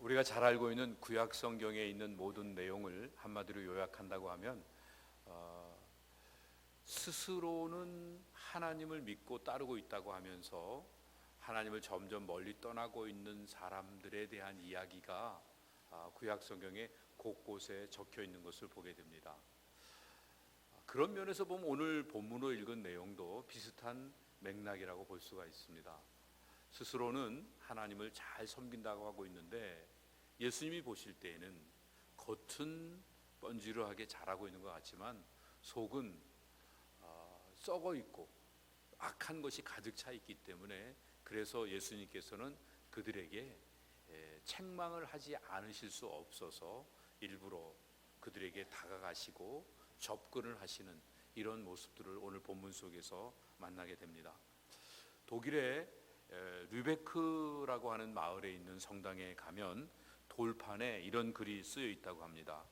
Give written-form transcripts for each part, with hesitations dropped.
우리가 잘 알고 있는 구약 성경에 있는 모든 내용을 한마디로 요약한다고 하면 스스로는 하나님을 믿고 따르고 있다고 하면서 하나님을 점점 멀리 떠나고 있는 사람들에 대한 이야기가 구약 성경에 곳곳에 적혀 있는 것을 보게 됩니다. 그런 면에서 보면 오늘 본문으로 읽은 내용도 비슷한 맥락이라고 볼 수가 있습니다. 스스로는 하나님을 잘 섬긴다고 하고 있는데 예수님이 보실 때에는 겉은 번지르하게 잘하고 있는 것 같지만 속은 썩어 있고 악한 것이 가득 차 있기 때문에, 그래서 예수님께서는 그들에게 책망을 하지 않으실 수 없어서 일부러 그들에게 다가가시고 접근을 하시는 이런 모습들을 오늘 본문 속에서 만나게 됩니다. 독일의 르베크라고 하는 마을에 있는 성당에 가면 돌판에 이런 글이 쓰여 있다고 합니다.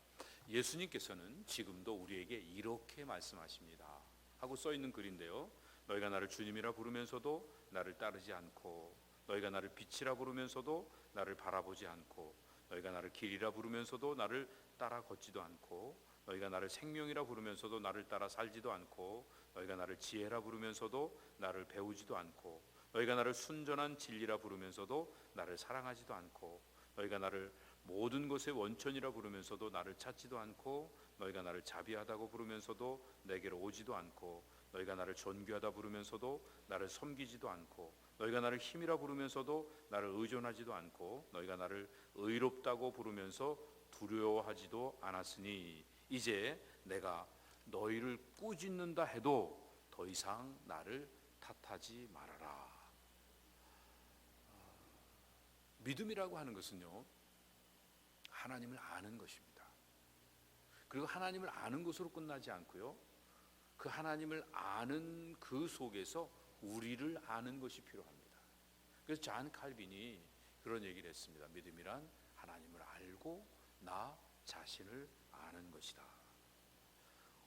예수님께서는 지금도 우리에게 이렇게 말씀하십니다 하고 써 있는 글인데요, 너희가 나를 주님이라 부르면서도 나를 따르지 않고, 너희가 나를 빛이라 부르면서도 나를 바라보지 않고, 너희가 나를 길이라 부르면서도 나를 따라 걷지도 않고, 너희가 나를 생명이라 부르면서도 나를 따라 살지도 않고, 너희가 나를 지혜라 부르면서도 나를 배우지도 않고, 너희가 나를 순전한 진리라 부르면서도 나를 사랑하지도 않고, 너희가 나를 모든 것의 원천이라 부르면서도 나를 찾지도 않고, 너희가 나를 자비하다고 부르면서도 내게로 오지도 않고, 너희가 나를 존귀하다 부르면서도 나를 섬기지도 않고, 너희가 나를 힘이라 부르면서도 나를 의존하지도 않고, 너희가 나를 의롭다고 부르면서 두려워하지도 않았으니 이제 내가 너희를 꾸짖는다 해도 더 이상 나를 탓하지 말아라. 믿음이라고 하는 것은요, 하나님을 아는 것입니다. 그리고 하나님을 아는 것으로 끝나지 않고요, 그 하나님을 아는 그 속에서 우리를 아는 것이 필요합니다. 그래서 잔 칼빈이 그런 얘기를 했습니다. 믿음이란 하나님을 알고 나 자신을 아는 것이다.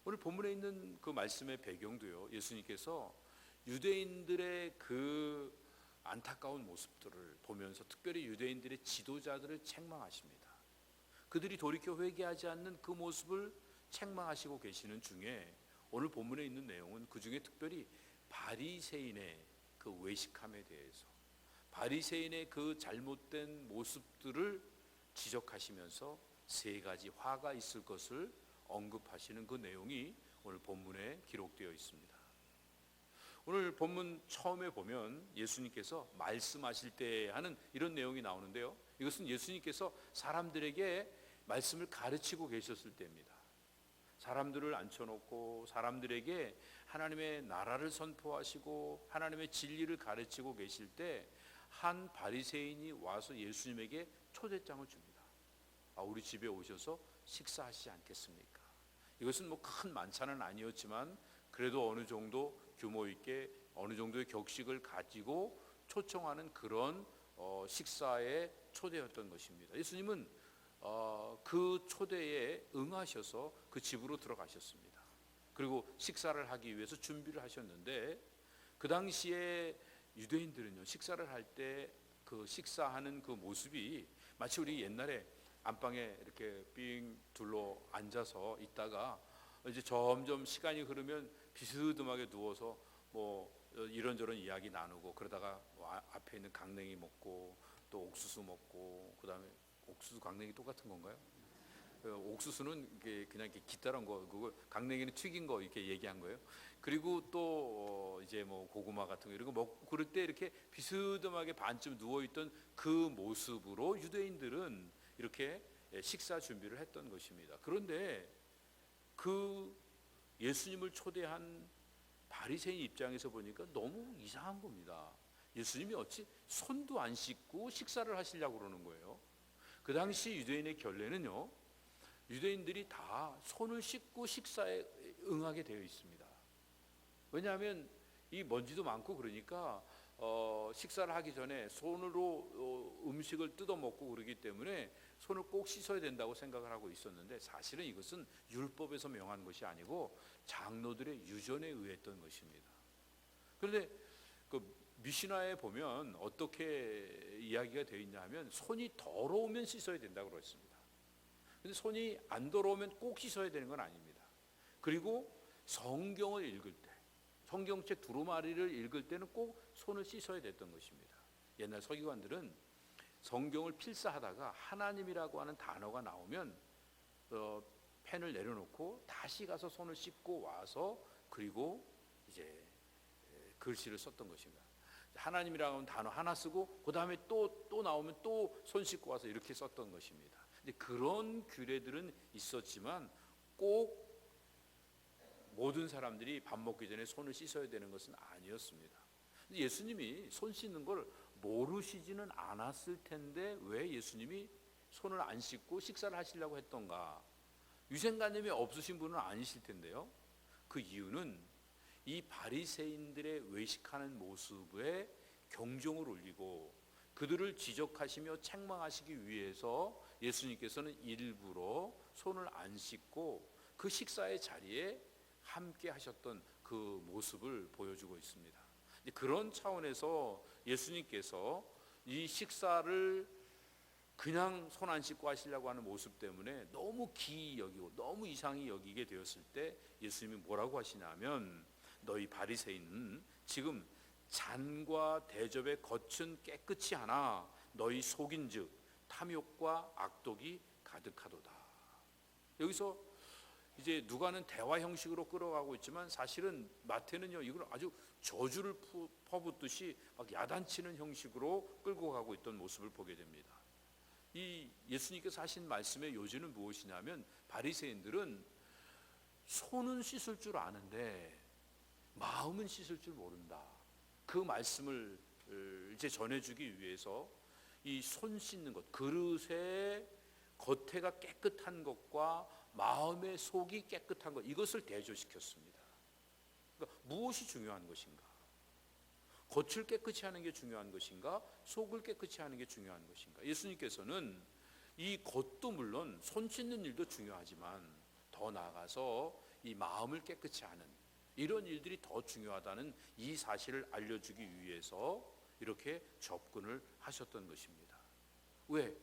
오늘 본문에 있는 그 말씀의 배경도요, 예수님께서 유대인들의 그 안타까운 모습들을 보면서 특별히 유대인들의 지도자들을 책망하십니다. 그들이 돌이켜 회개하지 않는 그 모습을 책망하시고 계시는 중에 오늘 본문에 있는 내용은 그 중에 특별히 바리새인의 그 외식함에 대해서, 바리새인의 그 잘못된 모습들을 지적하시면서 세 가지 화가 있을 것을 언급하시는 그 내용이 오늘 본문에 기록되어 있습니다. 오늘 본문 처음에 보면 예수님께서 말씀하실 때 하는 이런 내용이 나오는데요, 이것은 예수님께서 사람들에게 말씀을 가르치고 계셨을 때입니다. 사람들을 앉혀놓고 사람들에게 하나님의 나라를 선포하시고 하나님의 진리를 가르치고 계실 때 한 바리새인이 와서 예수님에게 초대장을 줍니다. 우리 집에 오셔서 식사하시지 않겠습니까? 이것은 뭐 큰 만찬은 아니었지만 그래도 어느 정도 규모 있게 어느 정도의 격식을 가지고 초청하는 그런 식사의 초대였던 것입니다. 예수님은 그 초대에 응하셔서 그 집으로 들어가셨습니다. 그리고 식사를 하기 위해서 준비를 하셨는데, 그 당시에 유대인들은요, 식사를 할 때 그 식사하는 그 모습이 마치 우리 옛날에 안방에 이렇게 삥 둘러 앉아서 있다가 이제 점점 시간이 흐르면 비스듬하게 누워서 뭐 이런저런 이야기 나누고, 그러다가 앞에 있는 강냉이 먹고 또 옥수수 먹고, 그 다음에 옥수수 강냉이 똑같은 건가요? 옥수수는 그냥 이렇게 기다란 거, 그거 강냉이는 튀긴 거 이렇게 얘기한 거예요. 그리고 또 이제 뭐 고구마 같은 거 이런 거 먹고 그럴 때 이렇게 비스듬하게 반쯤 누워 있던 그 모습으로 유대인들은 이렇게 식사 준비를 했던 것입니다. 그런데 그 예수님을 초대한 바리새인 입장에서 보니까 너무 이상한 겁니다. 예수님이 어찌 손도 안 씻고 식사를 하시려고 그러는 거예요. 그 당시 유대인의 결례는요, 유대인들이 다 손을 씻고 식사에 응하게 되어 있습니다. 왜냐하면 이 먼지도 많고 그러니까 식사를 하기 전에 손으로 음식을 뜯어 먹고 그러기 때문에 손을 꼭 씻어야 된다고 생각을 하고 있었는데, 사실은 이것은 율법에서 명한 것이 아니고 장로들의 유전에 의했던 것입니다. 그런데 그 미시나에 보면 어떻게 이야기가 되어 있냐 하면 손이 더러우면 씻어야 된다고 그랬습니다. 근데 손이 안 더러우면 꼭 씻어야 되는 건 아닙니다. 그리고 성경을 읽을 때, 성경책 두루마리를 읽을 때는 꼭 손을 씻어야 됐던 것입니다. 옛날 서기관들은 성경을 필사하다가 하나님이라고 하는 단어가 나오면 펜을 내려놓고 다시 가서 손을 씻고 와서 그리고 이제 글씨를 썼던 것입니다. 하나님이라고 하는 단어 하나 쓰고 그 다음에 또 나오면 또 손 씻고 와서 이렇게 썼던 것입니다. 근데 그런 규례들은 있었지만 꼭 모든 사람들이 밥 먹기 전에 손을 씻어야 되는 것은 아니었습니다. 예수님이 손 씻는 걸 모르시지는 않았을 텐데 왜 예수님이 손을 안 씻고 식사를 하시려고 했던가? 위생관념이 없으신 분은 아니실 텐데요. 그 이유는 이 바리새인들의 외식하는 모습에 경종을 울리고 그들을 지적하시며 책망하시기 위해서 예수님께서는 일부러 손을 안 씻고 그 식사의 자리에 함께 하셨던 그 모습을 보여주고 있습니다. 그런 차원에서 예수님께서 이 식사를 그냥 손 안 씻고 하시려고 하는 모습 때문에 너무 기이 여기고 너무 이상히 여기게 되었을 때 예수님이 뭐라고 하시냐면 너희 바리새인은 지금 잔과 대접의 겉은 깨끗이 하나 너희 속인즉 탐욕과 악독이 가득하도다. 여기서 이제 누가는 대화 형식으로 끌어가고 있지만 사실은 마태는요 이걸 아주 저주를 퍼붓듯이 막 야단치는 형식으로 끌고 가고 있던 모습을 보게 됩니다. 이 예수님께서 하신 말씀의 요지는 무엇이냐면 바리새인들은 손은 씻을 줄 아는데 마음은 씻을 줄 모른다. 그 말씀을 이제 전해주기 위해서 이 손 씻는 것, 그릇의 겉에가 깨끗한 것과 마음의 속이 깨끗한 것, 이것을 대조시켰습니다. 그러니까 무엇이 중요한 것인가? 겉을 깨끗이 하는 게 중요한 것인가? 속을 깨끗이 하는 게 중요한 것인가? 예수님께서는 이 겉도 물론 손 씻는 일도 중요하지만 더 나아가서 이 마음을 깨끗이 하는 이런 일들이 더 중요하다는 이 사실을 알려주기 위해서 이렇게 접근을 하셨던 것입니다. 왜?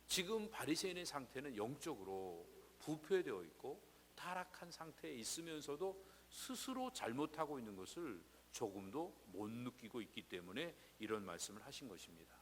지금 바리새인의 상태는 영적으로 부패되어 있고 타락한 상태에 있으면서도 스스로 잘못하고 있는 것을 조금도 못 느끼고 있기 때문에 이런 말씀을 하신 것입니다.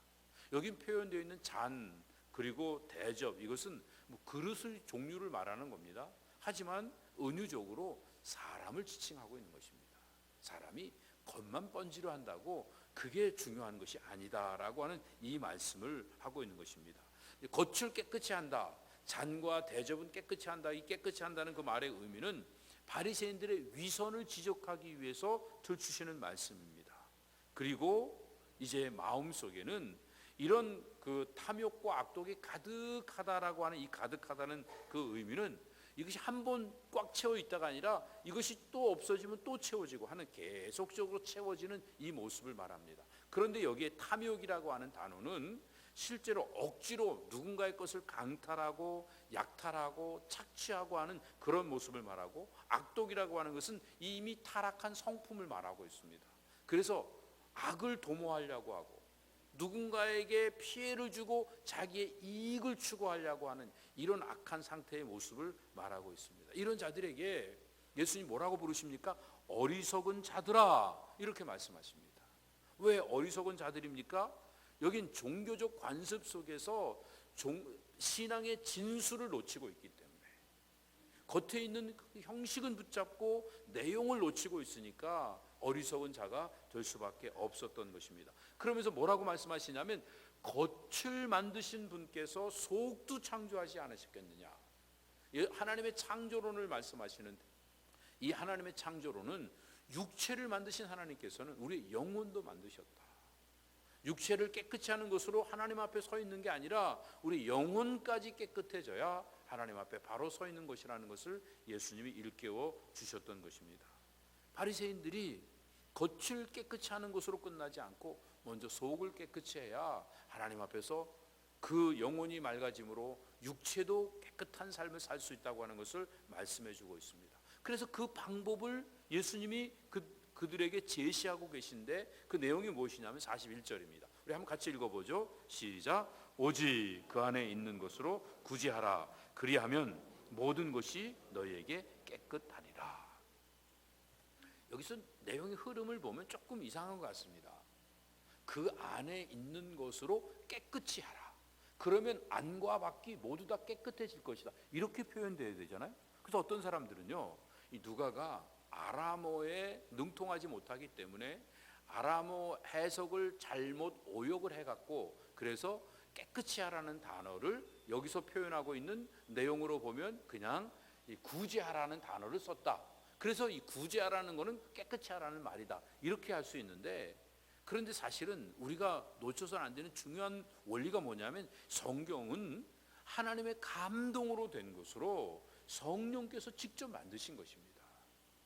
여기 표현되어 있는 잔 그리고 대접, 이것은 뭐 그릇의 종류를 말하는 겁니다. 하지만 은유적으로 사람을 지칭하고 있는 것입니다. 사람이 겉만 번지르 한다고 그게 중요한 것이 아니다라고 하는 이 말씀을 하고 있는 것입니다. 겉을 깨끗이 한다, 잔과 대접은 깨끗이 한다, 이 깨끗이 한다는 그 말의 의미는 바리새인들의 위선을 지적하기 위해서 들추시는 말씀입니다. 그리고 이제 마음속에는 이런 그 탐욕과 악독이 가득하다라고 하는 이 가득하다는 그 의미는 이것이 한 번 꽉 채워 있다가 아니라 이것이 또 없어지면 또 채워지고 하는 계속적으로 채워지는 이 모습을 말합니다. 그런데 여기에 탐욕이라고 하는 단어는 실제로 억지로 누군가의 것을 강탈하고 약탈하고 착취하고 하는 그런 모습을 말하고, 악독이라고 하는 것은 이미 타락한 성품을 말하고 있습니다. 그래서 악을 도모하려고 하고 누군가에게 피해를 주고 자기의 이익을 추구하려고 하는 이런 악한 상태의 모습을 말하고 있습니다. 이런 자들에게 예수님 뭐라고 부르십니까? 어리석은 자들아, 이렇게 말씀하십니다. 왜 어리석은 자들입니까? 여긴 종교적 관습 속에서 신앙의 진수를 놓치고 있기 때문에, 겉에 있는 그 형식은 붙잡고 내용을 놓치고 있으니까 어리석은 자가 될 수밖에 없었던 것입니다. 그러면서 뭐라고 말씀하시냐면 겉을 만드신 분께서 속도 창조하지 않으셨겠느냐. 하나님의 창조론을 말씀하시는데, 이 하나님의 창조론은 육체를 만드신 하나님께서는 우리의 영혼도 만드셨다. 육체를 깨끗이 하는 것으로 하나님 앞에 서 있는 게 아니라 우리 영혼까지 깨끗해져야 하나님 앞에 바로 서 있는 것이라는 것을 예수님이 일깨워 주셨던 것입니다. 바리새인들이 겉을 깨끗이 하는 것으로 끝나지 않고 먼저 속을 깨끗이 해야 하나님 앞에서 그 영혼이 맑아짐으로 육체도 깨끗한 삶을 살 수 있다고 하는 것을 말씀해 주고 있습니다. 그래서 그 방법을 예수님이 그 그들에게 제시하고 계신데 그 내용이 무엇이냐면 41절입니다. 우리 한번 같이 읽어보죠. 시작. 오직 그 안에 있는 것으로 구제하라. 그리하면 모든 것이 너희에게 깨끗하리라. 여기서 내용의 흐름을 보면 조금 이상한 것 같습니다. 그 안에 있는 것으로 깨끗이 하라. 그러면 안과 밖이 모두 다 깨끗해질 것이다. 이렇게 표현되어야 되잖아요. 그래서 어떤 사람들은요, 이 누가가 아람어에 능통하지 못하기 때문에 아람어 해석을 잘못 오역을 해갖고 그래서 깨끗이 하라는 단어를 여기서 표현하고 있는 내용으로 보면 그냥 이 구제하라는 단어를 썼다. 그래서 이 구제하라는 거는 깨끗이 하라는 말이다. 이렇게 할 수 있는데, 그런데 사실은 우리가 놓쳐서는 안 되는 중요한 원리가 뭐냐면 성경은 하나님의 감동으로 된 것으로 성령께서 직접 만드신 것입니다.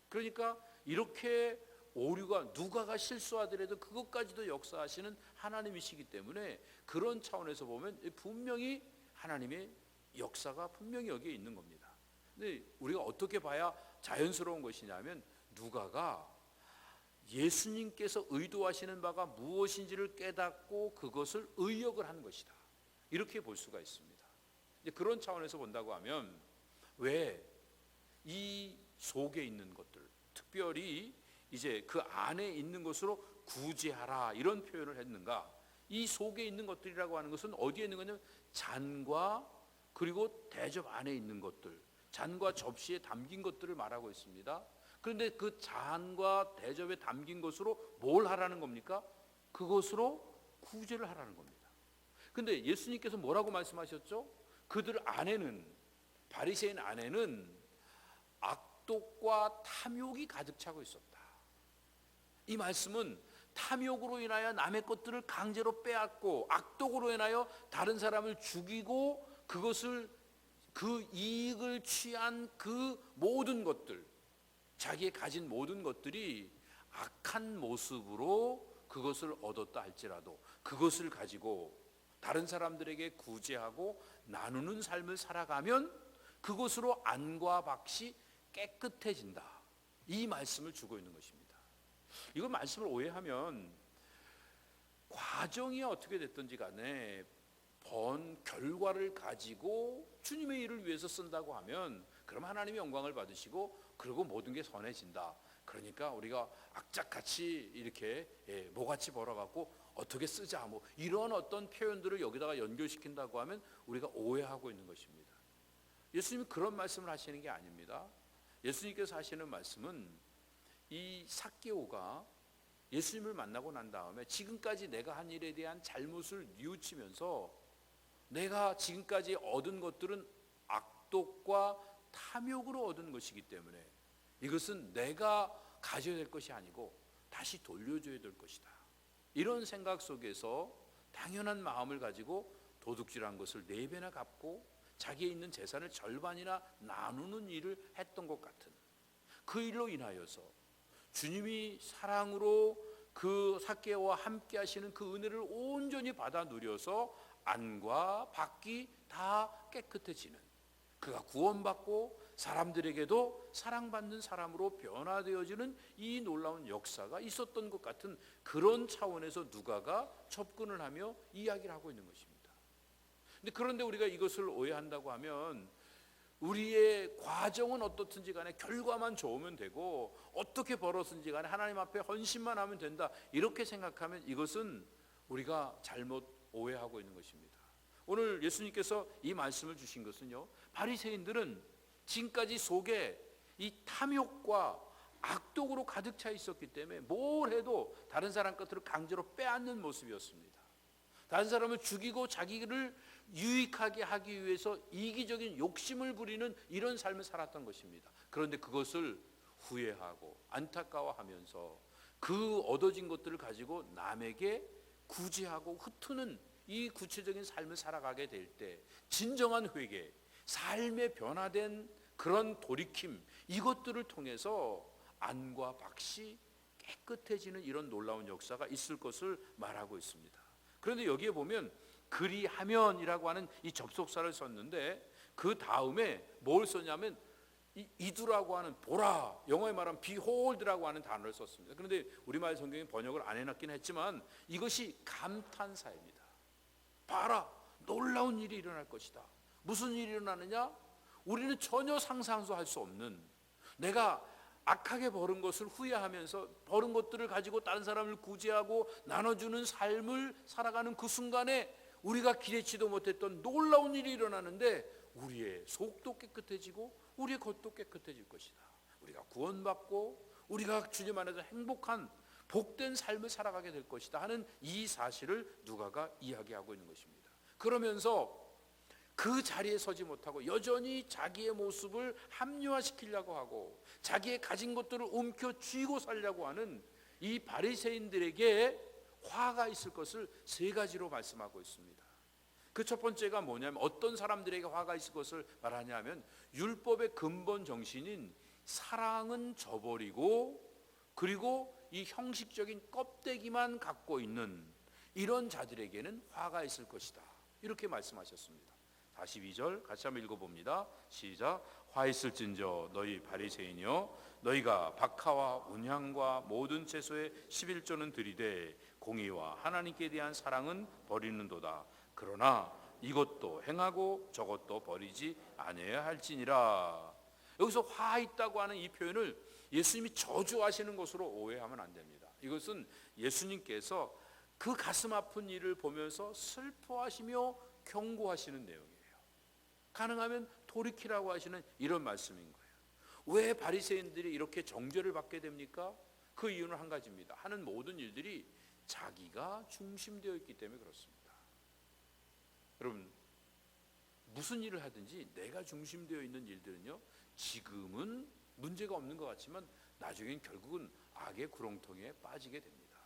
그러니까 이렇게 오류가 누가가 실수하더라도 그것까지도 역사하시는 하나님이시기 때문에 그런 차원에서 보면 분명히 하나님의 역사가 분명히 여기에 있는 겁니다. 근데 우리가 어떻게 봐야 자연스러운 것이냐면 누가가 예수님께서 의도하시는 바가 무엇인지를 깨닫고 그것을 의역을 한 것이다. 이렇게 볼 수가 있습니다. 그런 차원에서 본다고 하면 왜 이 속에 있는 것들, 특별히 이제 그 안에 있는 것으로 구제하라 이런 표현을 했는가? 이 속에 있는 것들이라고 하는 것은 어디에 있는 거냐면 잔과 그리고 대접 안에 있는 것들, 잔과 접시에 담긴 것들을 말하고 있습니다. 그런데 그 잔과 대접에 담긴 것으로 뭘 하라는 겁니까? 그것으로 구제를 하라는 겁니다. 근데 예수님께서 뭐라고 말씀하셨죠? 그들 안에는, 바리새인 안에는 악독과 탐욕이 가득 차고 있었다. 이 말씀은 탐욕으로 인하여 남의 것들을 강제로 빼앗고 악독으로 인하여 다른 사람을 죽이고 그것을 그 이익을 취한 그 모든 것들, 자기의 가진 모든 것들이 악한 모습으로 그것을 얻었다 할지라도 그것을 가지고 다른 사람들에게 구제하고 나누는 삶을 살아가면 그것으로 안과 밖이 깨끗해진다. 이 말씀을 주고 있는 것입니다. 이거 말씀을 오해하면 과정이 어떻게 됐든지 간에 번 결과를 가지고 주님의 일을 위해서 쓴다고 하면 그럼 하나님이 영광을 받으시고 그리고 모든 게 선해진다. 그러니까 우리가 악착같이 이렇게 모같이 벌어갖고 어떻게 쓰자 뭐 이런 어떤 표현들을 여기다가 연결시킨다고 하면 우리가 오해하고 있는 것입니다. 예수님이 그런 말씀을 하시는 게 아닙니다. 예수님께서 하시는 말씀은 이 삭개오가 예수님을 만나고 난 다음에 지금까지 내가 한 일에 대한 잘못을 뉘우치면서 내가 지금까지 얻은 것들은 악독과 탐욕으로 얻은 것이기 때문에 이것은 내가 가져야 될 것이 아니고 다시 돌려줘야 될 것이다. 이런 생각 속에서 당연한 마음을 가지고 도둑질한 것을 4배나 갚고 자기의 있는 재산을 절반이나 나누는 일을 했던 것 같은 그 일로 인하여서 주님이 사랑으로 그 삭개오와 함께 하시는 그 은혜를 온전히 받아 누려서 안과 밖이 다 깨끗해지는, 그가 구원받고 사람들에게도 사랑받는 사람으로 변화되어지는 이 놀라운 역사가 있었던 것 같은 그런 차원에서 누가가 접근을 하며 이야기를 하고 있는 것입니다. 그런데 우리가 이것을 오해한다고 하면 우리의 과정은 어떻든지 간에 결과만 좋으면 되고 어떻게 벌었든지 간에 하나님 앞에 헌신만 하면 된다, 이렇게 생각하면 이것은 우리가 잘못 오해하고 있는 것입니다. 오늘 예수님께서 이 말씀을 주신 것은요, 바리새인들은 지금까지 속에 이 탐욕과 악독으로 가득 차 있었기 때문에 뭘 해도 다른 사람 것들을 강제로 빼앗는 모습이었습니다. 다른 사람을 죽이고 자기를 유익하게 하기 위해서 이기적인 욕심을 부리는 이런 삶을 살았던 것입니다. 그런데 그것을 후회하고 안타까워하면서 그 얻어진 것들을 가지고 남에게 구제하고 흩트는 이 구체적인 삶을 살아가게 될 때 진정한 회개, 삶의 변화된 그런 돌이킴, 이것들을 통해서 안과 밖이 깨끗해지는 이런 놀라운 역사가 있을 것을 말하고 있습니다. 그런데 여기에 보면 그리하면이라고 하는 이 접속사를 썼는데 그 다음에 뭘 썼냐면 이두라고 하는 보라, 영어에 말하면 behold라고 하는 단어를 썼습니다. 그런데 우리말 성경에 번역을 안 해놨긴 했지만 이것이 감탄사입니다. 봐라, 놀라운 일이 일어날 것이다. 무슨 일이 일어나느냐? 우리는 전혀 상상도 할 수 없는, 내가 악하게 벌은 것을 후회하면서 벌은 것들을 가지고 다른 사람을 구제하고 나눠주는 삶을 살아가는 그 순간에 우리가 기대치도 못했던 놀라운 일이 일어나는데 우리의 속도 깨끗해지고 우리의 겉도 깨끗해질 것이다. 우리가 구원받고 우리가 주님 안에서 행복한 복된 삶을 살아가게 될 것이다 하는 이 사실을 누가가 이야기하고 있는 것입니다. 그러면서 그 자리에 서지 못하고 여전히 자기의 모습을 합리화시키려고 하고 자기의 가진 것들을 움켜쥐고 살려고 하는 이 바리새인들에게 화가 있을 것을 세 가지로 말씀하고 있습니다. 그 첫 번째가 뭐냐면, 어떤 사람들에게 화가 있을 것을 말하냐면 율법의 근본 정신인 사랑은 저버리고 그리고 이 형식적인 껍데기만 갖고 있는 이런 자들에게는 화가 있을 것이다, 이렇게 말씀하셨습니다. 42절 같이 한번 읽어봅니다. 시작. 화 있을진저 너희 바리새인이여, 너희가 박하와 운향과 모든 채소의 11조는 들이되 공의와 하나님께 대한 사랑은 버리는도다. 그러나 이것도 행하고 저것도 버리지 아니해야 할지니라. 여기서 화 있다고 하는 이 표현을 예수님이 저주하시는 것으로 오해하면 안 됩니다. 이것은 예수님께서 그 가슴 아픈 일을 보면서 슬퍼하시며 경고하시는 내용이에요. 가능하면 돌이키라고 하시는 이런 말씀인 거예요. 왜 바리새인들이 이렇게 정죄를 받게 됩니까? 그 이유는 한 가지입니다. 하는 모든 일들이 자기가 중심되어 있기 때문에 그렇습니다. 여러분, 무슨 일을 하든지 내가 중심되어 있는 일들은요, 지금은 문제가 없는 것 같지만 나중엔 결국은 악의 구렁텅이에 빠지게 됩니다.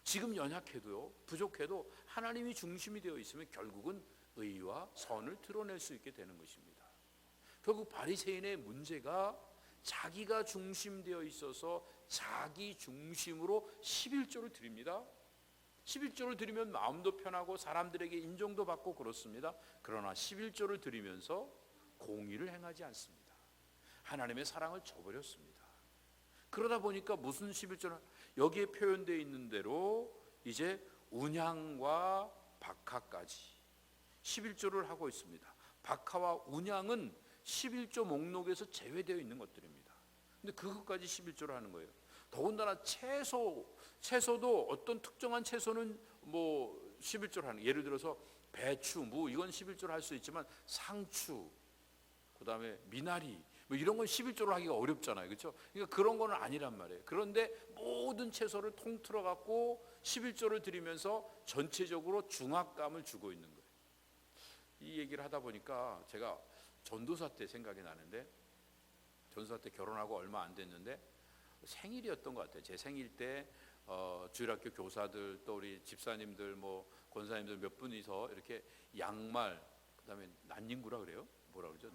지금 연약해도요, 부족해도 하나님이 중심이 되어 있으면 결국은 의와 선을 드러낼 수 있게 되는 것입니다. 결국 바리새인의 문제가 자기가 중심되어 있어서 자기 중심으로 11조를 드립니다. 11조를 드리면 마음도 편하고 사람들에게 인정도 받고 그렇습니다. 그러나 11조를 드리면서 공의를 행하지 않습니다. 하나님의 사랑을 저버렸습니다. 그러다 보니까 무슨 11조는 여기에 표현되어 있는 대로 이제 운향과 박하까지 11조를 하고 있습니다. 박하와 운향은 11조 목록에서 제외되어 있는 것들입니다. 근데 그것까지 11조를 하는 거예요. 더군다나 채소도 어떤 특정한 채소는 뭐 11조를 하는, 예를 들어서 배추, 무, 이건 11조를 할 수 있지만 상추, 그다음에 미나리 뭐 이런 건 11조를 하기가 어렵잖아요. 그렇죠? 그러니까 그런 거는 아니란 말이에요. 그런데 모든 채소를 통틀어 갖고 11조를 드리면서 전체적으로 중압감을 주고 있는 거예요. 이 얘기를 하다 보니까 제가 전도사 때 생각이 나는데, 전도사 때 결혼하고 얼마 안 됐는데 생일이었던 것 같아요. 제 생일 때 주일학교 교사들 또 우리 집사님들 뭐 권사님들 몇 분이서 이렇게 양말, 그다음에 난닝구라 그래요? 뭐라 그러죠?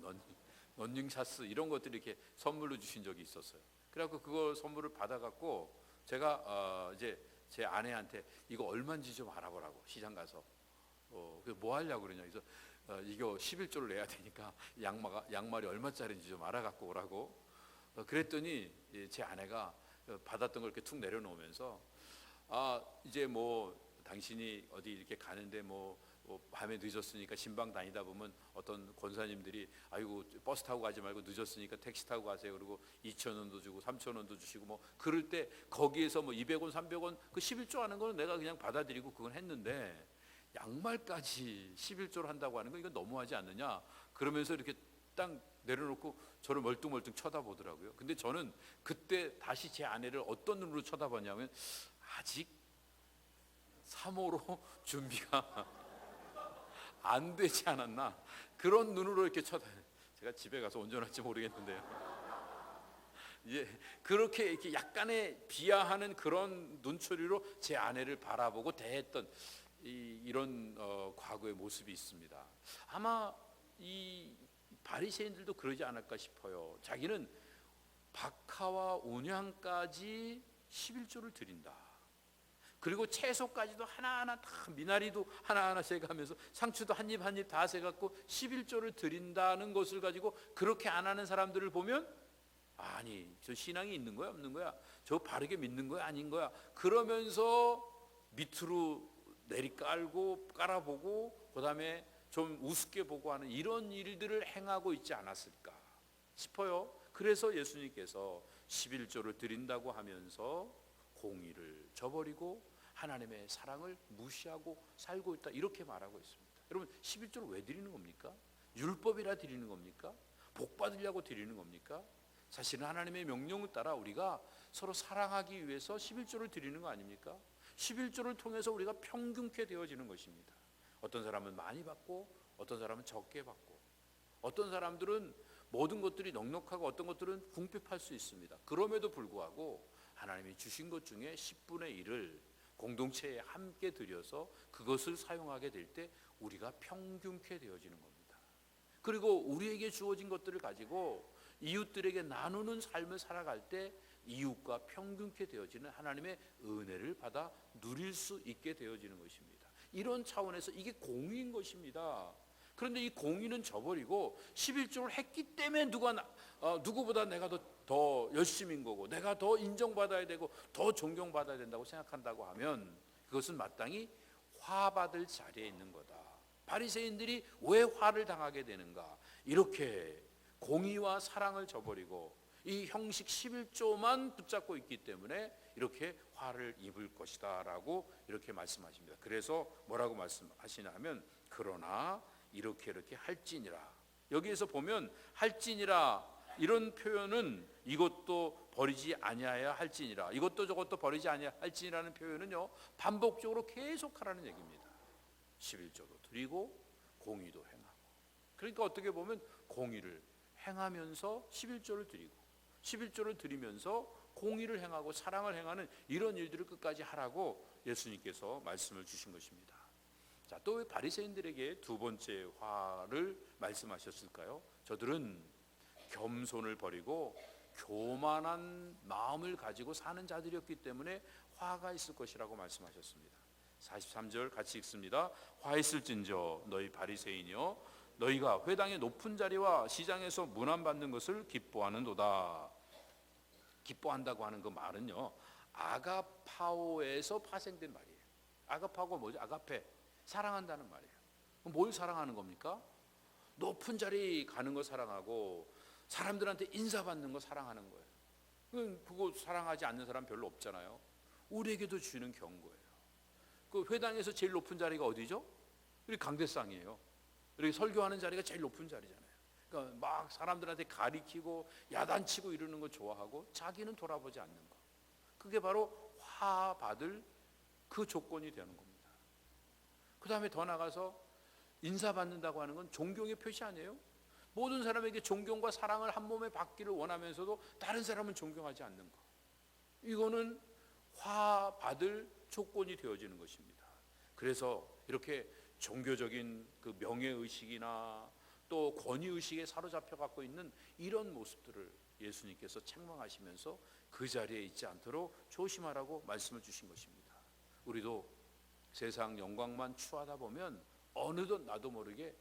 런닝샤스 이런 것들 이렇게 선물로 주신 적이 있었어요. 그래갖고 그걸 선물을 받아갖고 제가 이제 제 아내한테 이거 얼마인지 좀 알아보라고 시장 가서 뭐 하려고 그러냐. 그래서 이거 11조를 내야 되니까 양말이 얼마짜리인지 좀 알아갖고 오라고. 그랬더니 제 아내가 받았던 걸 이렇게 툭 내려놓으면서 이제 뭐 당신이 어디 이렇게 가는데 뭐 밤에 늦었으니까 신방 다니다 보면 어떤 권사님들이 아이고 버스 타고 가지 말고 늦었으니까 택시 타고 가세요. 그리고 2,000원도 주고 3,000원도 주시고 뭐 그럴 때 거기에서 뭐 200원 300원 그 11조 하는 거는 내가 그냥 받아들이고 그건 했는데 양말까지 11조를 한다고 하는 거 이건 너무하지 않느냐. 그러면서 이렇게 딱 내려놓고 저를 멀뚱멀뚱 쳐다보더라고요. 근데 저는 그때 다시 제 아내를 어떤 눈으로 쳐다봤냐면 아직 3호로 준비가 안 되지 않았나, 그런 눈으로 이렇게 제가 집에 가서 운전할지 모르겠는데요. 예, 그렇게 이렇게 약간의 비하하는 그런 눈초리로 제 아내를 바라보고 대했던 이런 과거의 모습이 있습니다. 아마 이 바리새인들도 그러지 않을까 싶어요. 자기는 박하와 운향까지 11조를 드린다. 그리고 채소까지도 하나하나 다 미나리도 하나하나 세가면서 상추도 한 입 한 입 다 세갖고 11조를 드린다는 것을 가지고 그렇게 안 하는 사람들을 보면 아니 저 신앙이 있는 거야 없는 거야? 저 바르게 믿는 거야 아닌 거야? 그러면서 밑으로 내리깔고 깔아보고 그다음에 좀 우습게 보고 하는 이런 일들을 행하고 있지 않았을까 싶어요. 그래서 예수님께서 11조를 드린다고 하면서 공의를 저버리고 하나님의 사랑을 무시하고 살고 있다 이렇게 말하고 있습니다. 여러분 11조를 왜 드리는 겁니까? 율법이라 드리는 겁니까? 복 받으려고 드리는 겁니까? 사실은 하나님의 명령을 따라 우리가 서로 사랑하기 위해서 11조를 드리는 거 아닙니까? 11조를 통해서 우리가 평균케 되어지는 것입니다. 어떤 사람은 많이 받고 어떤 사람은 적게 받고 어떤 사람들은 모든 것들이 넉넉하고 어떤 것들은 궁핍할 수 있습니다. 그럼에도 불구하고 하나님이 주신 것 중에 10분의 1을 공동체에 함께 드려서 그것을 사용하게 될 때 우리가 평균케 되어지는 겁니다. 그리고 우리에게 주어진 것들을 가지고 이웃들에게 나누는 삶을 살아갈 때 이웃과 평균케 되어지는 하나님의 은혜를 받아 누릴 수 있게 되어지는 것입니다. 이런 차원에서 이게 공의인 것입니다. 그런데 이 공의는 저버리고 11조를 했기 때문에 누구보다 내가 더 열심인 거고 내가 더 인정받아야 되고 더 존경받아야 된다고 생각한다고 하면 그것은 마땅히 화받을 자리에 있는 거다. 바리새인들이 왜 화를 당하게 되는가? 이렇게 공의와 사랑을 저버리고 이 형식 11조만 붙잡고 있기 때문에 이렇게 화를 입을 것이다 라고 이렇게 말씀하십니다. 그래서 뭐라고 말씀하시냐 하면 그러나 이렇게 할지니라. 여기에서 보면 할지니라 이런 표현은 이것도 버리지 아니하여 할지니라 이것도 저것도 버리지 아니하여 할지니라는 표현은요 반복적으로 계속하라는 얘기입니다. 11조도 드리고 공의도 행하고 그러니까 어떻게 보면 공의를 행하면서 11조를 드리고 11조를 드리면서 공의를 행하고 사랑을 행하는 이런 일들을 끝까지 하라고 예수님께서 말씀을 주신 것입니다. 자, 또 왜 바리새인들에게 두 번째 화를 말씀하셨을까요? 저들은 겸손을 버리고 교만한 마음을 가지고 사는 자들이었기 때문에 화가 있을 것이라고 말씀하셨습니다. 43절 같이 읽습니다. 화 있을진저 너희 바리새인이여 너희가 회당의 높은 자리와 시장에서 문안받는 것을 기뻐하는도다. 기뻐한다고 하는 그 말은요 아가파오에서 파생된 말이에요. 아가파오가 뭐죠? 아가페, 사랑한다는 말이에요. 뭘 사랑하는 겁니까? 높은 자리 가는 거 사랑하고 사람들한테 인사받는 거 사랑하는 거예요. 그거 사랑하지 않는 사람 별로 없잖아요. 우리에게도 주는 경고예요. 그 회당에서 제일 높은 자리가 어디죠? 우리 강대상이에요. 이렇게 설교하는 자리가 제일 높은 자리잖아요. 그러니까 막 사람들한테 가리키고 야단치고 이러는 거 좋아하고 자기는 돌아보지 않는 거. 그게 바로 화 받을 그 조건이 되는 겁니다. 그 다음에 더 나가서 인사받는다고 하는 건 존경의 표시 아니에요? 모든 사람에게 존경과 사랑을 한 몸에 받기를 원하면서도 다른 사람은 존경하지 않는 거. 이거는 화 받을 조건이 되어지는 것입니다. 그래서 이렇게 종교적인 그 명예의식이나 또 권위의식에 사로잡혀 갖고 있는 이런 모습들을 예수님께서 책망하시면서 그 자리에 있지 않도록 조심하라고 말씀을 주신 것입니다. 우리도 세상 영광만 추하다 보면 어느덧 나도 모르게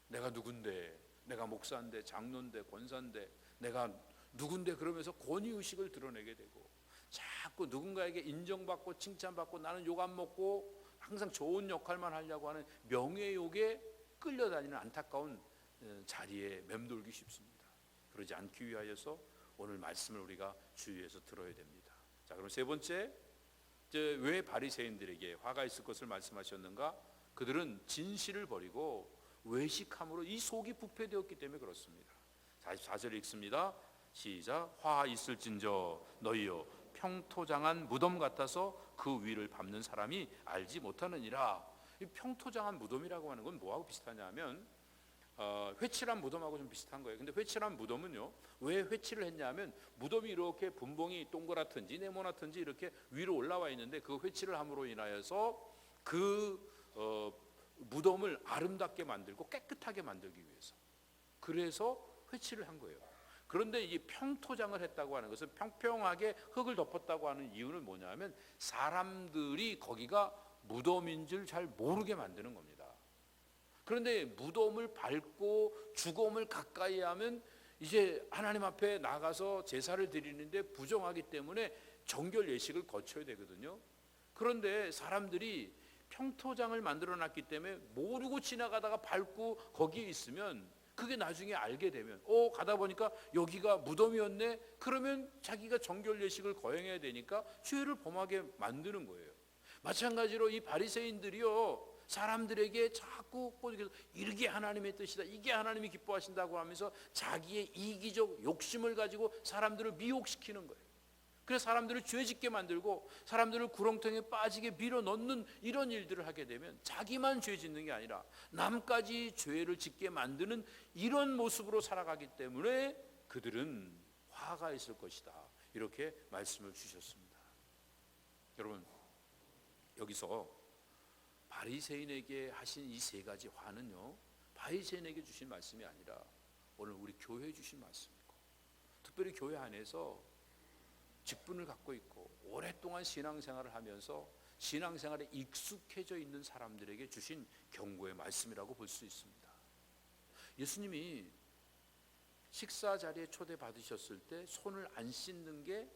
내가 누군데, 내가 목사인데, 장로인데, 권사인데, 내가 누군데 그러면서 권위의식을 드러내게 되고 자꾸 누군가에게 인정받고 칭찬받고 나는 욕 안 먹고 항상 좋은 역할만 하려고 하는 명예욕에 끌려다니는 안타까운 자리에 맴돌기 쉽습니다. 그러지 않기 위하여서 오늘 말씀을 우리가 주의해서 들어야 됩니다. 자, 그럼 세 번째, 왜 바리새인들에게 화가 있을 것을 말씀하셨는가? 그들은 진실을 버리고 외식함으로 이 속이 부패되었기 때문에 그렇습니다. 44절 읽습니다. 시작. 화 있을진저 너희여 평토장한 무덤 같아서 그 위를 밟는 사람이 알지 못하느니라. 이 평토장한 무덤이라고 하는 건 뭐하고 비슷하냐면 회칠한 무덤하고 좀 비슷한 거예요. 근데 회칠한 무덤은요 왜 회칠을 했냐면 무덤이 이렇게 분봉이 동그랗든지 네모나든지 이렇게 위로 올라와 있는데 그 회칠을 함으로 인하여서 그 무덤을 아름답게 만들고 깨끗하게 만들기 위해서 그래서 회칠을 한 거예요. 그런데 이 평토장을 했다고 하는 것은 평평하게 흙을 덮었다고 하는 이유는 뭐냐면 사람들이 거기가 무덤인 줄 잘 모르게 만드는 겁니다. 그런데 무덤을 밟고 죽음을 가까이 하면 이제 하나님 앞에 나가서 제사를 드리는데 부정하기 때문에 정결 예식을 거쳐야 되거든요. 그런데 사람들이 평토장을 만들어 놨기 때문에 모르고 지나가다가 밟고 거기에 있으면 그게 나중에 알게 되면 가다 보니까 여기가 무덤이었네. 그러면 자기가 정결 예식을 거행해야 되니까 죄를 범하게 만드는 거예요. 마찬가지로 이 바리새인들이요, 사람들에게 자꾸 꼬드겨서 이게 하나님의 뜻이다, 이게 하나님이 기뻐하신다고 하면서 자기의 이기적 욕심을 가지고 사람들을 미혹시키는 거예요. 그래서 사람들을 죄짓게 만들고 사람들을 구렁텅이에 빠지게 밀어넣는 이런 일들을 하게 되면 자기만 죄짓는 게 아니라 남까지 죄를 짓게 만드는 이런 모습으로 살아가기 때문에 그들은 화가 있을 것이다, 이렇게 말씀을 주셨습니다. 여러분, 여기서 바리새인에게 하신 이 세 가지 화는요, 바리새인에게 주신 말씀이 아니라 오늘 우리 교회에 주신 말씀이고, 특별히 교회 안에서 직분을 갖고 있고 오랫동안 신앙생활을 하면서 신앙생활에 익숙해져 있는 사람들에게 주신 경고의 말씀이라고 볼 수 있습니다. 예수님이 식사 자리에 초대받으셨을 때 손을 안 씻는 게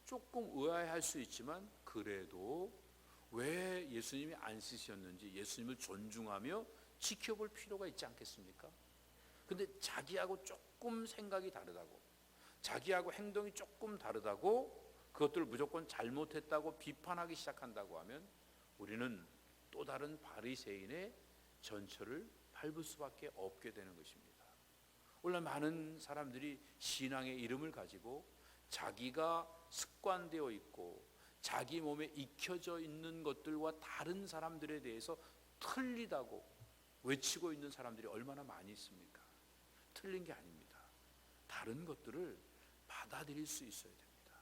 조금 의아해할 수 있지만, 그래도 왜 예수님이 안 씻으셨는지 예수님을 존중하며 지켜볼 필요가 있지 않겠습니까? 근데 자기하고 조금 생각이 다르다고, 자기하고 행동이 조금 다르다고 그것들을 무조건 잘못했다고 비판하기 시작한다고 하면 우리는 또 다른 바리새인의 전철을 밟을 수밖에 없게 되는 것입니다. 오늘 많은 사람들이 신앙의 이름을 가지고 자기가 습관되어 있고 자기 몸에 익혀져 있는 것들과 다른 사람들에 대해서 틀리다고 외치고 있는 사람들이 얼마나 많이 있습니까? 틀린 게 아닙니다. 다른 것들을 받아들일 수 있어야 됩니다.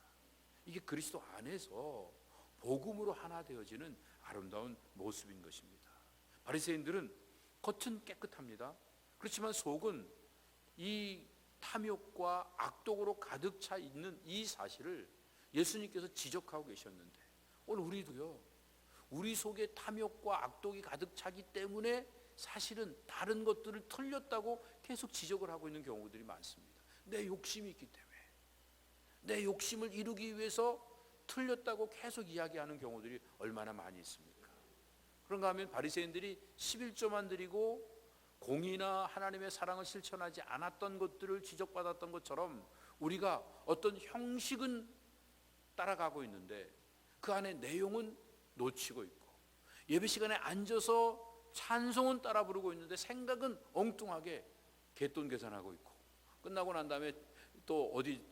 이게 그리스도 안에서 복음으로 하나 되어지는 아름다운 모습인 것입니다. 바리새인들은 겉은 깨끗합니다. 그렇지만 속은 이 탐욕과 악독으로 가득 차 있는 이 사실을 예수님께서 지적하고 계셨는데, 오늘 우리도요, 우리 속에 탐욕과 악독이 가득 차기 때문에 사실은 다른 것들을 틀렸다고 계속 지적을 하고 있는 경우들이 많습니다. 내 욕심이 있기 때문에, 내 욕심을 이루기 위해서 틀렸다고 계속 이야기하는 경우들이 얼마나 많이 있습니까? 그런가 하면 바리새인들이 11조만 드리고 공의나 하나님의 사랑을 실천하지 않았던 것들을 지적받았던 것처럼 우리가 어떤 형식은 따라가고 있는데 그 안에 내용은 놓치고 있고, 예배 시간에 앉아서 찬송은 따라 부르고 있는데 생각은 엉뚱하게 갯돈 계산하고 있고, 끝나고 난 다음에 또 어디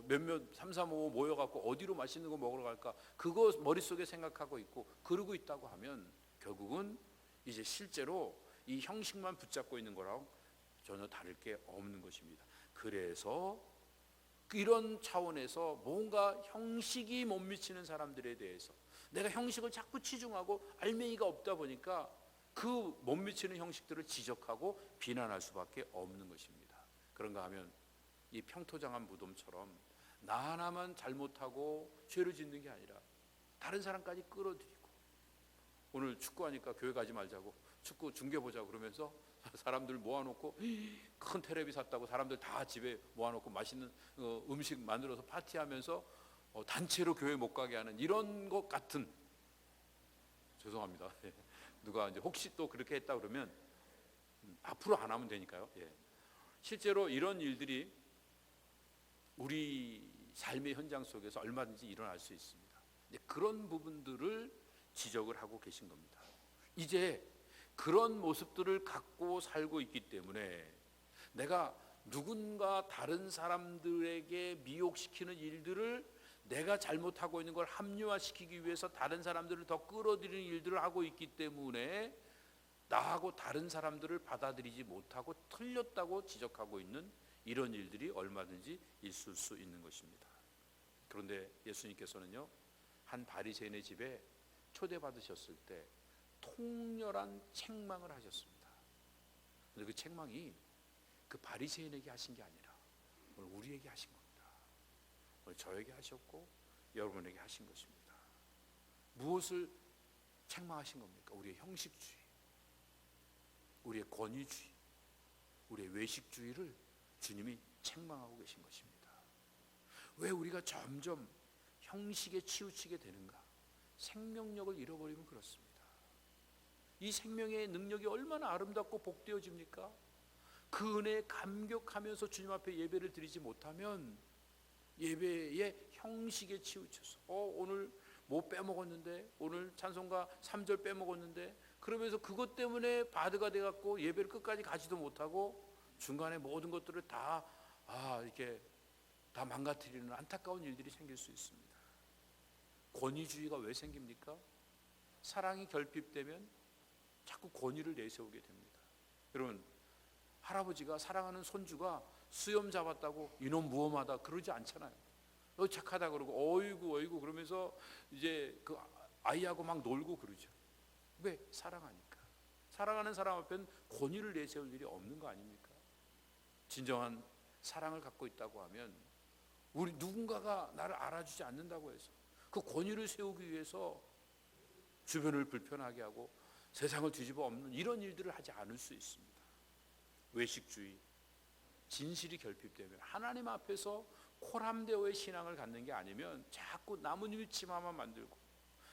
몇몇 3, 4, 5 모여갖고 어디로 맛있는 거 먹으러 갈까, 그거 머릿속에 생각하고 있고 그러고 있다고 하면 결국은 이제 실제로 이 형식만 붙잡고 있는 거랑 전혀 다를 게 없는 것입니다. 그래서 이런 차원에서 뭔가 형식이 못 미치는 사람들에 대해서 내가 형식을 자꾸 치중하고 알맹이가 없다 보니까 그 못 미치는 형식들을 지적하고 비난할 수밖에 없는 것입니다. 그런가 하면 이 평토장한 무덤처럼 나 하나만 잘못하고 죄를 짓는 게 아니라 다른 사람까지 끌어들이고, 오늘 축구하니까 교회 가지 말자고 축구 중계 보자고 그러면서 사람들 모아놓고 큰 텔레비 샀다고 사람들 다 집에 모아놓고 맛있는 음식 만들어서 파티하면서 단체로 교회 못 가게 하는 이런 것 같은, 죄송합니다. 누가 이제 혹시 또 그렇게 했다 그러면 앞으로 안 하면 되니까요. 실제로 이런 일들이 우리 삶의 현장 속에서 얼마든지 일어날 수 있습니다. 그런 부분들을 지적을 하고 계신 겁니다. 이제 그런 모습들을 갖고 살고 있기 때문에 내가 누군가 다른 사람들에게 미혹시키는 일들을, 내가 잘못하고 있는 걸 합리화시키기 위해서 다른 사람들을 더 끌어들이는 일들을 하고 있기 때문에 나하고 다른 사람들을 받아들이지 못하고 틀렸다고 지적하고 있는 이런 일들이 얼마든지 있을 수 있는 것입니다. 그런데 예수님께서는요, 한 바리새인의 집에 초대받으셨을 때 통렬한 책망을 하셨습니다. 근데 그 책망이 그 바리새인에게 하신 게 아니라 오늘 우리에게 하신 겁니다. 오늘 저에게 하셨고 여러분에게 하신 것입니다. 무엇을 책망하신 겁니까? 우리의 형식주의, 우리의 권위주의, 우리의 외식주의를 주님이 책망하고 계신 것입니다. 왜 우리가 점점 형식에 치우치게 되는가? 생명력을 잃어버리면 그렇습니다. 이 생명의 능력이 얼마나 아름답고 복되어집니까? 그 은혜에 감격하면서 주님 앞에 예배를 드리지 못하면 예배의 형식에 치우쳐서 오늘 뭐 빼먹었는데, 오늘 찬송가 3절 빼먹었는데, 그러면서 그것 때문에 바드가 돼갖고 예배를 끝까지 가지도 못하고 중간에 모든 것들을 다 이렇게 다 망가뜨리는 안타까운 일들이 생길 수 있습니다. 권위주의가 왜 생깁니까? 사랑이 결핍되면 자꾸 권위를 내세우게 됩니다. 여러분, 할아버지가 사랑하는 손주가 수염 잡았다고 이놈 무엄하다 그러지 않잖아요. 너 착하다 그러고 어이구 그러면서 이제 그 아이하고 막 놀고 그러죠. 왜? 사랑하니까. 사랑하는 사람 앞에는 권위를 내세울 일이 없는 거 아닙니까? 진정한 사랑을 갖고 있다고 하면 우리 누군가가 나를 알아주지 않는다고 해서 그 권위를 세우기 위해서 주변을 불편하게 하고 세상을 뒤집어 엎는 이런 일들을 하지 않을 수 있습니다. 외식주의, 진실이 결핍되면 하나님 앞에서 코람데오의 신앙을 갖는 게 아니면 자꾸 나무늘치마만 만들고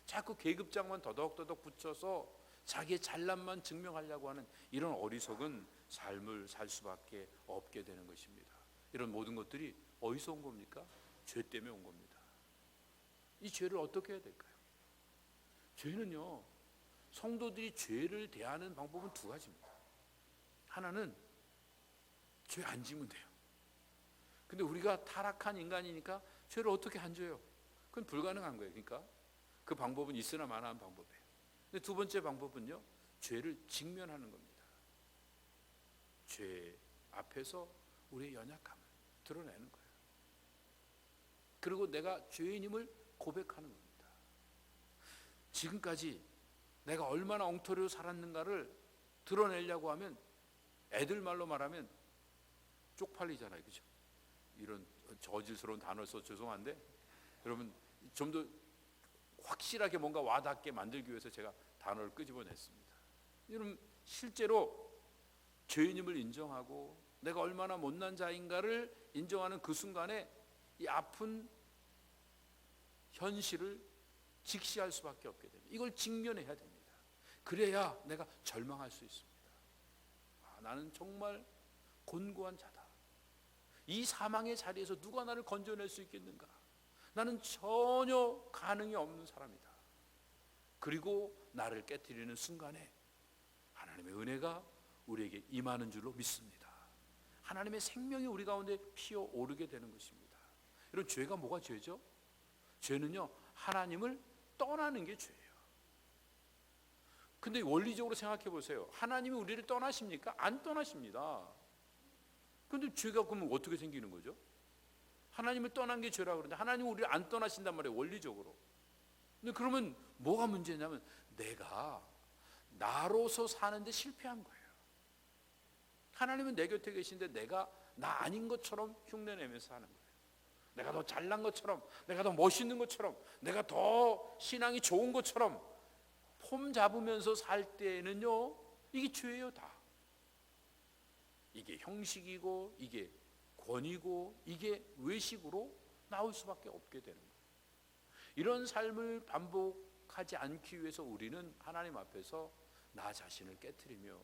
자꾸 계급장만 더덕더덕 붙여서 자기의 잘남만 증명하려고 하는 이런 어리석은 삶을 살 수밖에 없게 되는 것입니다. 이런 모든 것들이 어디서 온 겁니까? 죄 때문에 온 겁니다. 이 죄를 어떻게 해야 될까요? 죄는요, 성도들이 죄를 대하는 방법은 두 가지입니다. 하나는 죄 안 지면 돼요. 근데 우리가 타락한 인간이니까 죄를 어떻게 안 져요? 그건 불가능한 거예요. 그러니까 그 방법은 있으나 마나한 방법이에요. 근데 두 번째 방법은요, 죄를 직면하는 겁니다. 죄 앞에서 우리의 연약함을 드러내는 거예요. 그리고 내가 죄인임을 고백하는 겁니다. 지금까지 내가 얼마나 엉터리로 살았는가를 드러내려고 하면 애들 말로 말하면 쪽팔리잖아요. 그죠? 이런 저질스러운 단어를 써서 죄송한데 여러분 좀 더 확실하게 뭔가 와닿게 만들기 위해서 제가 단어를 끄집어냈습니다. 여러분 실제로 죄인임을 인정하고 내가 얼마나 못난 자인가를 인정하는 그 순간에 이 아픈 현실을 직시할 수밖에 없게 됩니다. 이걸 직면해야 됩니다. 그래야 내가 절망할 수 있습니다. 나는 정말 곤고한 자다. 이 사망의 자리에서 누가 나를 건져낼 수 있겠는가? 나는 전혀 가능이 없는 사람이다. 그리고 나를 깨트리는 순간에 하나님의 은혜가 우리에게 임하는 줄로 믿습니다. 하나님의 생명이 우리 가운데 피어오르게 되는 것입니다. 이런 죄가 뭐가 죄죠? 죄는요, 하나님을 떠나는 게 죄예요. 근데 원리적으로 생각해 보세요. 하나님이 우리를 떠나십니까? 안 떠나십니다. 근데 죄가 그러면 어떻게 생기는 거죠? 하나님을 떠난 게 죄라 그러는데 하나님은 우리를 안 떠나신단 말이에요, 원리적으로. 근데 그러면 뭐가 문제냐면 내가 나로서 사는데 실패한 거예요. 하나님은 내 곁에 계신데 내가 나 아닌 것처럼 흉내내면서 사는 거예요. 내가 더 잘난 것처럼, 내가 더 멋있는 것처럼, 내가 더 신앙이 좋은 것처럼 폼 잡으면서 살 때는요, 이게 죄예요. 다 이게 형식이고 이게 권위고 이게 외식으로 나올 수밖에 없게 되는 거예요. 이런 삶을 반복하지 않기 위해서 우리는 하나님 앞에서 나 자신을 깨트리며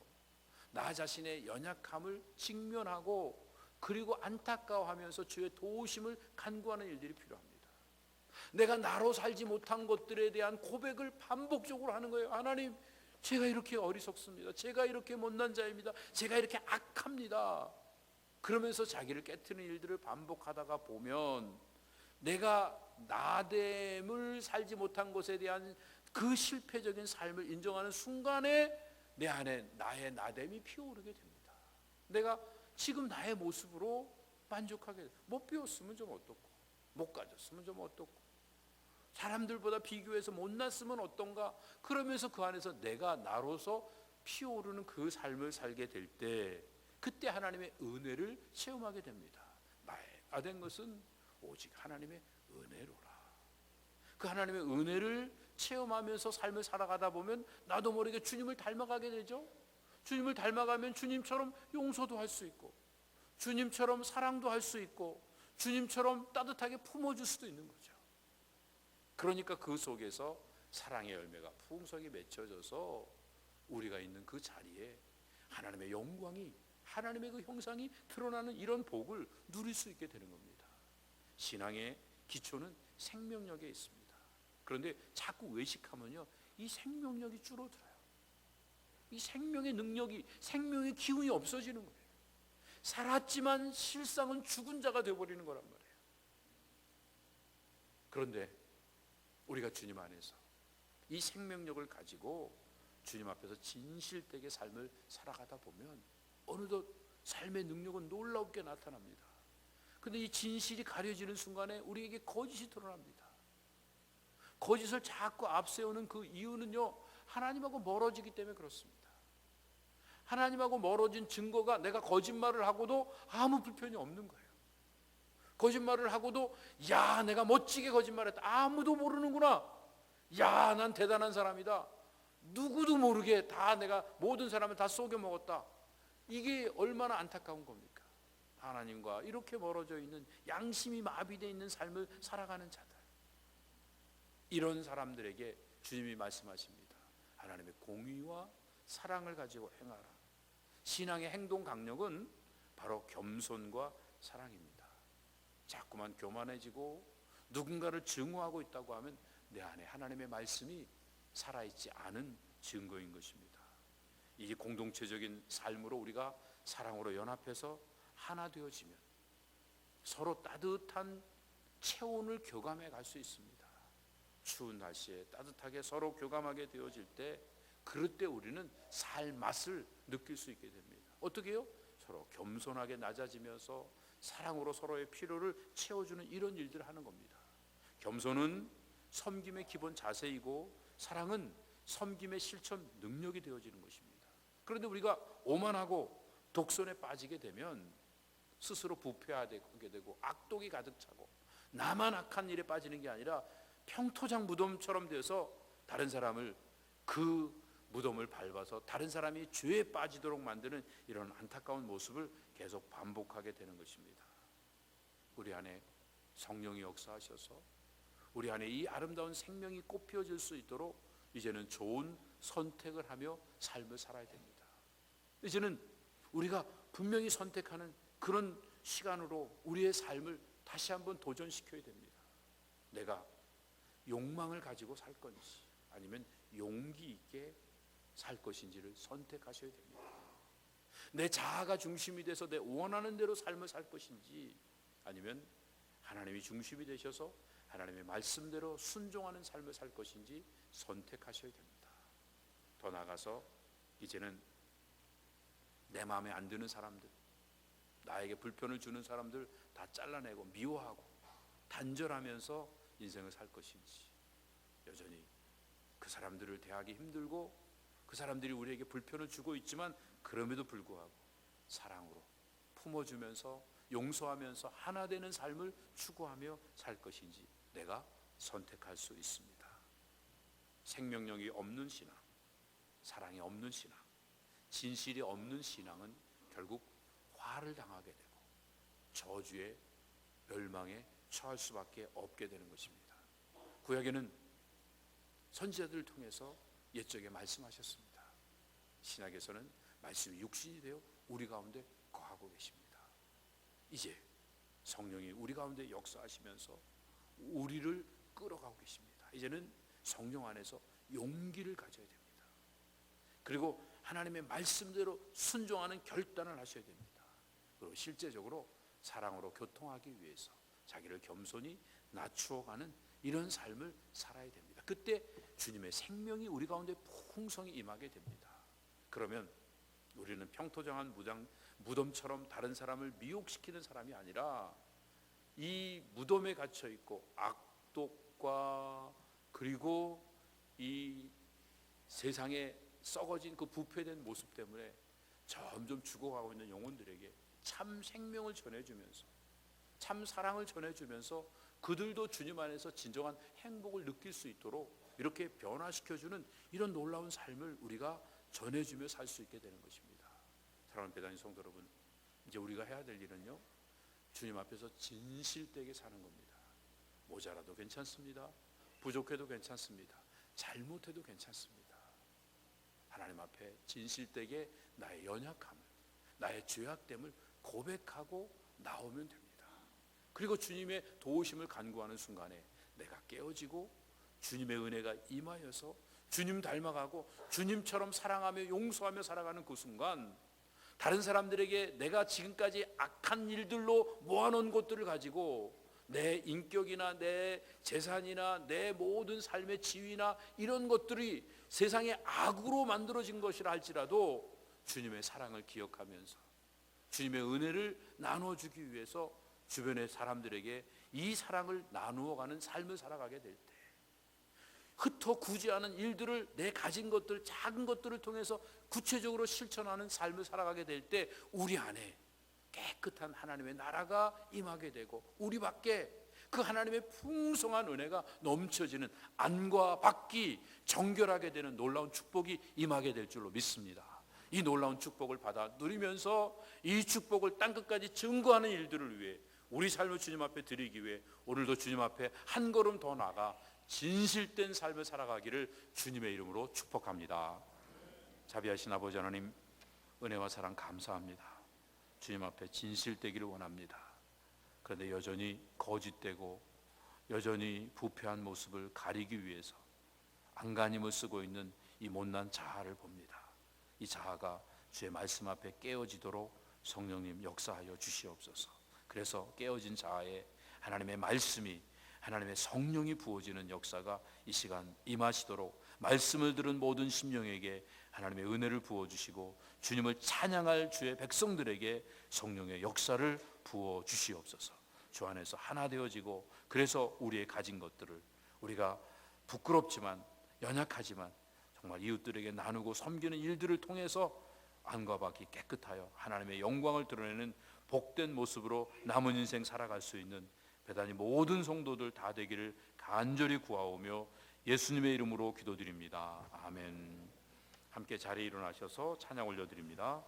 나 자신의 연약함을 직면하고 그리고 안타까워하면서 주의 도우심을 간구하는 일들이 필요합니다. 내가 나로 살지 못한 것들에 대한 고백을 반복적으로 하는 거예요. 하나님, 제가 이렇게 어리석습니다. 제가 이렇게 못난 자입니다. 제가 이렇게 악합니다. 그러면서 자기를 깨트리는 일들을 반복하다가 보면 내가 나됨을 살지 못한 것에 대한 그 실패적인 삶을 인정하는 순간에 내 안에 나의 나됨이 피어오르게 됩니다. 내가 지금 나의 모습으로 만족하게, 못 배웠으면 좀 어떻고, 못 가졌으면 좀 어떻고, 사람들보다 비교해서 못났으면 어떤가, 그러면서 그 안에서 내가 나로서 피어오르는 그 삶을 살게 될 때, 그때 하나님의 은혜를 체험하게 됩니다. 나의 다 된 것은 오직 하나님의 은혜로라. 그 하나님의 은혜를 체험하면서 삶을 살아가다 보면 나도 모르게 주님을 닮아가게 되죠. 주님을 닮아가면 주님처럼 용서도 할 수 있고, 주님처럼 사랑도 할 수 있고, 주님처럼 따뜻하게 품어줄 수도 있는 거죠. 그러니까 그 속에서 사랑의 열매가 풍성히 맺혀져서 우리가 있는 그 자리에 하나님의 영광이, 하나님의 그 형상이 드러나는 이런 복을 누릴 수 있게 되는 겁니다. 신앙의 기초는 생명력에 있습니다. 그런데 자꾸 외식하면요, 이 생명력이 줄어들어요. 이 생명의 능력이, 생명의 기운이 없어지는 거예요. 살았지만 실상은 죽은 자가 되어버리는 거란 말이에요. 그런데 우리가 주님 안에서 이 생명력을 가지고 주님 앞에서 진실되게 삶을 살아가다 보면 어느덧 삶의 능력은 놀랍게 나타납니다. 근데 이 진실이 가려지는 순간에 우리에게 거짓이 드러납니다. 거짓을 자꾸 앞세우는 그 이유는요, 하나님하고 멀어지기 때문에 그렇습니다. 하나님하고 멀어진 증거가 내가 거짓말을 하고도 아무 불편이 없는 거예요. 거짓말을 하고도 야, 내가 멋지게 거짓말했다. 아무도 모르는구나. 야, 난 대단한 사람이다. 누구도 모르게 다 내가 모든 사람을 다 속여 먹었다. 이게 얼마나 안타까운 겁니까? 하나님과 이렇게 멀어져 있는, 양심이 마비되어 있는 삶을 살아가는 자들, 이런 사람들에게 주님이 말씀하십니다. 하나님의 공의와 사랑을 가지고 행하라. 신앙의 행동 강력은 바로 겸손과 사랑입니다. 자꾸만 교만해지고 누군가를 증오하고 있다고 하면 내 안에 하나님의 말씀이 살아있지 않은 증거인 것입니다. 이게 공동체적인 삶으로 우리가 사랑으로 연합해서 하나 되어지면 서로 따뜻한 체온을 교감해 갈 수 있습니다. 추운 날씨에 따뜻하게 서로 교감하게 되어질 때, 그럴 때 우리는 살 맛을 느낄 수 있게 됩니다. 어떻게 해요? 서로 겸손하게 낮아지면서 사랑으로 서로의 필요를 채워주는 이런 일들을 하는 겁니다. 겸손은 섬김의 기본 자세이고, 사랑은 섬김의 실천 능력이 되어지는 것입니다. 그런데 우리가 오만하고 독선에 빠지게 되면 스스로 부패하게 되고 악독이 가득 차고 나만 악한 일에 빠지는 게 아니라 평토장 무덤처럼 되어서 다른 사람을, 그 무덤을 밟아서 다른 사람이 죄에 빠지도록 만드는 이런 안타까운 모습을 계속 반복하게 되는 것입니다. 우리 안에 성령이 역사하셔서 우리 안에 이 아름다운 생명이 꽃피어질 수 있도록 이제는 좋은 선택을 하며 삶을 살아야 됩니다. 이제는 우리가 분명히 선택하는 그런 시간으로 우리의 삶을 다시 한번 도전시켜야 됩니다. 내가 욕망을 가지고 살 건지 아니면 용기 있게 살 것인지를 선택하셔야 됩니다. 내 자아가 중심이 돼서 내 원하는 대로 삶을 살 것인지, 아니면 하나님이 중심이 되셔서 하나님의 말씀대로 순종하는 삶을 살 것인지 선택하셔야 됩니다. 더 나아가서 이제는 내 마음에 안 드는 사람들, 나에게 불편을 주는 사람들 다 잘라내고 미워하고 단절하면서 인생을 살 것인지, 여전히 그 사람들을 대하기 힘들고 그 사람들이 우리에게 불편을 주고 있지만 그럼에도 불구하고 사랑으로 품어주면서 용서하면서 하나 되는 삶을 추구하며 살 것인지 내가 선택할 수 있습니다. 생명력이 없는 신앙, 사랑이 없는 신앙, 진실이 없는 신앙은 결국 화를 당하게 되고 저주의 멸망에 처할 수밖에 없게 되는 것입니다. 구약에는 선지자들을 통해서 옛적에 말씀하셨습니다. 신약에서는 말씀이 육신이 되어 우리 가운데 거하고 계십니다. 이제 성령이 우리 가운데 역사하시면서 우리를 끌어가고 계십니다. 이제는 성령 안에서 용기를 가져야 됩니다. 그리고 하나님의 말씀대로 순종하는 결단을 하셔야 됩니다. 그리고 실제적으로 사랑으로 교통하기 위해서 자기를 겸손히 낮추어가는 이런 삶을 살아야 됩니다. 그때 주님의 생명이 우리 가운데 풍성히 임하게 됩니다. 그러면 우리는 평토장한 무덤처럼 다른 사람을 미혹시키는 사람이 아니라 이 무덤에 갇혀 있고 악독과 그리고 이 세상에 썩어진 그 부패된 모습 때문에 점점 죽어가고 있는 영혼들에게 참 생명을 전해주면서 참 사랑을 전해주면서 그들도 주님 안에서 진정한 행복을 느낄 수 있도록 이렇게 변화시켜주는 이런 놀라운 삶을 우리가 전해주며 살 수 있게 되는 것입니다. 사랑하는 배단위 성도 여러분, 이제 우리가 해야 될 일은요, 주님 앞에서 진실되게 사는 겁니다. 모자라도 괜찮습니다. 부족해도 괜찮습니다. 잘못해도 괜찮습니다. 하나님 앞에 진실되게 나의 연약함을, 나의 죄악됨을 고백하고 나오면 됩니다. 그리고 주님의 도우심을 간구하는 순간에 내가 깨어지고 주님의 은혜가 임하여서 주님 닮아가고 주님처럼 사랑하며 용서하며 살아가는 그 순간, 다른 사람들에게 내가 지금까지 악한 일들로 모아놓은 것들을 가지고 내 인격이나 내 재산이나 내 모든 삶의 지위나 이런 것들이 세상의 악으로 만들어진 것이라 할지라도 주님의 사랑을 기억하면서 주님의 은혜를 나눠주기 위해서 주변의 사람들에게 이 사랑을 나누어가는 삶을 살아가게 될 때, 흩어 굳이 않은 일들을 내 가진 것들, 작은 것들을 통해서 구체적으로 실천하는 삶을 살아가게 될 때 우리 안에 깨끗한 하나님의 나라가 임하게 되고 우리 밖에 그 하나님의 풍성한 은혜가 넘쳐지는 안과 밖이 정결하게 되는 놀라운 축복이 임하게 될 줄로 믿습니다. 이 놀라운 축복을 받아 누리면서 이 축복을 땅끝까지 증거하는 일들을 위해 우리 삶을 주님 앞에 드리기 위해 오늘도 주님 앞에 한 걸음 더 나가 진실된 삶을 살아가기를 주님의 이름으로 축복합니다. 자비하신 아버지 하나님, 은혜와 사랑 감사합니다. 주님 앞에 진실되기를 원합니다. 그런데 여전히 거짓되고 여전히 부패한 모습을 가리기 위해서 안간힘을 쓰고 있는 이 못난 자아를 봅니다. 이 자아가 주의 말씀 앞에 깨어지도록 성령님 역사하여 주시옵소서. 그래서 깨어진 자아에 하나님의 말씀이, 하나님의 성령이 부어지는 역사가 이 시간 임하시도록 말씀을 들은 모든 심령에게 하나님의 은혜를 부어주시고 주님을 찬양할 주의 백성들에게 성령의 역사를 부어주시옵소서. 주 안에서 하나 되어지고, 그래서 우리의 가진 것들을 우리가 부끄럽지만 연약하지만 정말 이웃들에게 나누고 섬기는 일들을 통해서 안과 밖이 깨끗하여 하나님의 영광을 드러내는 복된 모습으로 남은 인생 살아갈 수 있는 배단위 모든 성도들 다 되기를 간절히 구하오며 예수님의 이름으로 기도드립니다. 아멘. 함께 자리에 일어나셔서 찬양 올려드립니다.